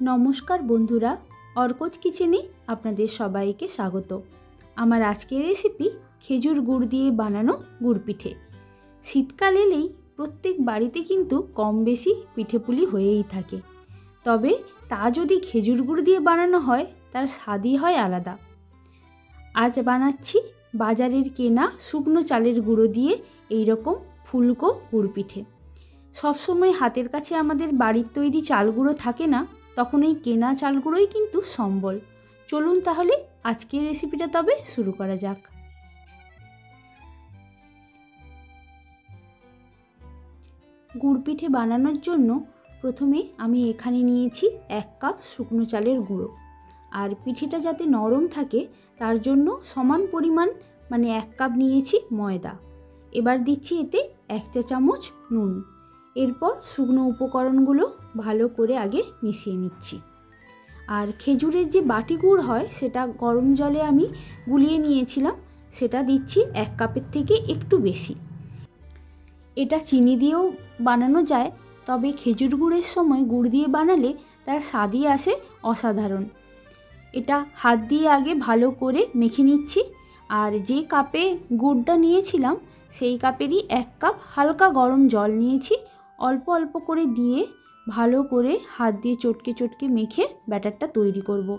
নমস্কার বন্ধুরা, অর্কজ কিচেনে আপনাদের সবাইকে স্বাগত। আমার আজকের রেসিপি খেজুর গুড় দিয়ে বানানো গুড় পিঠে। শীতকাল এলেই প্রত্যেক বাড়িতে কিন্তু কম বেশি পিঠেপুলি হয়েই থাকে, তবে তা যদি খেজুর গুড় দিয়ে বানানো হয় তার স্বাদই হয় আলাদা। আজ বানাচ্ছি বাজারের কেনা শুকনো চালের গুঁড়ো দিয়ে এই রকম ফুলকো গুড় পিঠে। সবসময় হাতের কাছে আমাদের বাড়ির তৈরি চাল গুঁড়ো থাকে না, তখন এই কেনা চালগুলোই কিন্তু সম্বল। চলুন তাহলে আজকের রেসিপিটা তবে শুরু করা যাক। গুড় পিঠে বানানোর জন্য প্রথমে আমি এখানে নিয়েছি 1 কাপ শুকনো চালের গুঁড়ো। আর পিঠেটা যাতে নরম থাকে তার জন্য সমান পরিমাণ 1 কাপ নিয়েছি ময়দা। এবার দিচ্ছি এতে 1 চা চামচ নুন। এরপর শুকনো উপকরণগুলো ভালো করে আগে মিশিয়ে নিচ্ছি। আর খেজুরের যে বাটি গুড় হয় সেটা গরম জলে আমি গুলিয়ে নিয়েছিলাম, সেটা দিচ্ছি 1 কাপের থেকে একটু বেশি। এটা চিনি দিয়েও বানানো যায়, তবে খেজুর গুড়ের সময় গুড় দিয়ে বানালে তার স্বাদই আসে অসাধারণ। এটা হাত দিয়ে আগে ভালো করে মেখে নিচ্ছি। আর যে কাপে গুড়টা নিয়েছিলাম সেই কাপেরই 1 কাপ হালকা গরম জল নিয়েছি। অল্প অল্প করে দিয়ে ভালো করে হাত দিয়ে চটকে চটকে মেখে ব্যাটারটা তৈরি করব।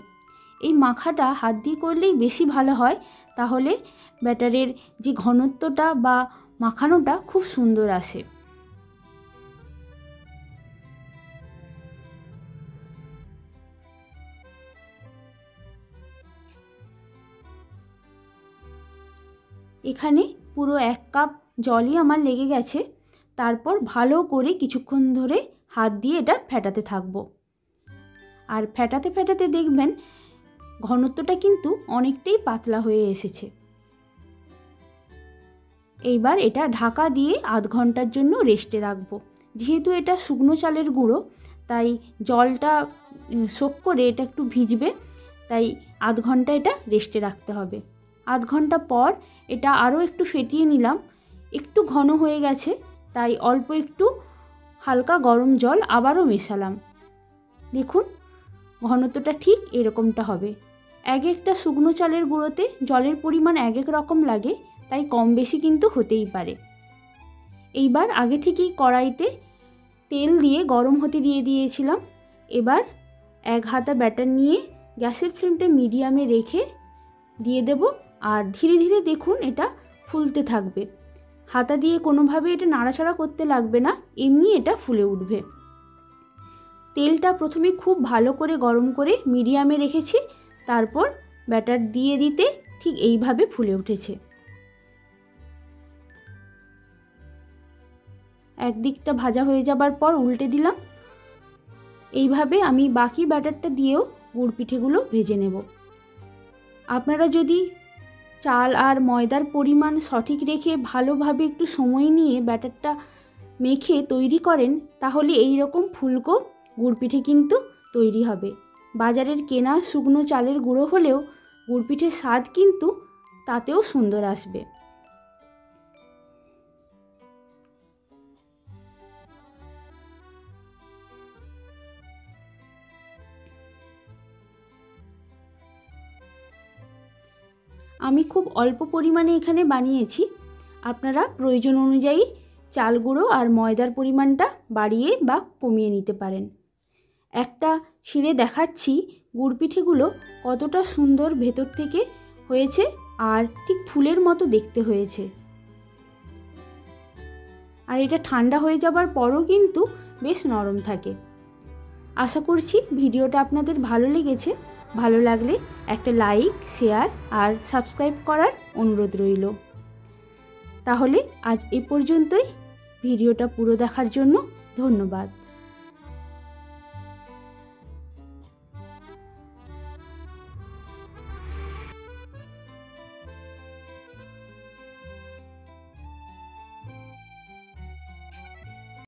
এই মাখাটা হাত দিয়ে করলেই বেশি ভালো হয়, তাহলে ব্যাটারের যে ঘনত্বটা বা মাখানোটা খুব সুন্দর আসে। এখানে পুরো 1 কাপ জলই আমার লেগে গেছে। তারপর ভালো করে কিছুক্ষণ ধরে হাত দিয়ে এটা ফেটাতে থাকবো। আর ফেটাতে ফেটাতে দেখবেন ঘনত্বটা কিন্তু অনেকটাই পাতলা হয়ে এসেছে। এইবার এটা ঢাকা দিয়ে আধ ঘন্টার জন্য রেস্টে রাখবো। যেহেতু এটা শুকনো চালের গুঁড়ো, তাই জলটা সোক করে এটা একটু ভিজবে, তাই আধ ঘন্টা এটা রেস্টে রাখতে হবে। আধ ঘন্টা পর এটা আরও একটু ফেটিয়ে নিলাম। একটু ঘন হয়ে গেছে, তাই অল্প একটু হালকা গরম জল আবারও মেশালাম। দেখুন ঘনত্বটা ঠিক এরকমটা হবে। এক একটা শুকনো চালের গুঁড়োতে জলের পরিমাণ এক এক রকম লাগে, তাই কম বেশি কিন্তু হতেই পারে। এইবার আগে থেকেই কড়াইতে তেল দিয়ে গরম হতে দিয়ে দিয়েছিলাম। এবার 1 হাতা ব্যাটার নিয়ে গ্যাসের ফ্লেমটা মিডিয়ামে রেখে দিয়ে দেব। আর ধীরে ধীরে দেখুন এটা ফুলতে থাকবে। হাতা দিয়ে কোনোভাবে এটা নাড়াচাড়া করতে লাগবে না, এমনি এটা ফুলে উঠবে। তেলটা প্রথমে খুব ভালো করে গরম করে মিডিয়ামে রেখেছি, তারপর ব্যাটার দিয়ে দিতে ঠিক এইভাবে ফুলে উঠেছে। একদিকটা ভাজা হয়ে যাবার পর উল্টে দিলাম। এইভাবে আমি বাকি ব্যাটারটা দিয়েও গুড় পিঠেগুলো ভেজে নেব। আপনারা যদি চাল আর ময়দার পরিমাণ সঠিক রেখে ভালোভাবে একটু সময় নিয়ে ব্যাটারটা মেখে তৈরি করেন, তাহলে এই রকম ফুলকো গুড় পিঠে কিন্তু তৈরি হবে। বাজারের কেনা শুকনো চালের গুঁড়ো হলেও গুড় পিঠের স্বাদ কিন্তু তাতেও সুন্দর আসবে। আমি খুব অল্প পরিমাণে এখানে বানিয়েছি। আপনারা প্রয়োজন অনুযায়ী চাল গুঁড়ো আর ময়দার পরিমাণটা বাড়িয়ে বা কমিয়ে নিতে পারেন। একটা ছিঁড়ে দেখাচ্ছি গুড় পিঠেগুলো কতটা সুন্দর ভেতর থেকে হয়েছে আর ঠিক ফুলের মতো দেখতে হয়েছে। আর এটা ঠান্ডা হয়ে যাবার পরও কিন্তু বেশ নরম থাকে। আশা করছি ভিডিওটা আপনাদের ভালো লেগেছে। ভালো লাগলে একটা লাইক, শেয়ার আর সাবস্ক্রাইব করার অনুরোধ রইল। তাহলে আজ এ পর্যন্তই। ভিডিওটা পুরো দেখার জন্য ধন্যবাদ।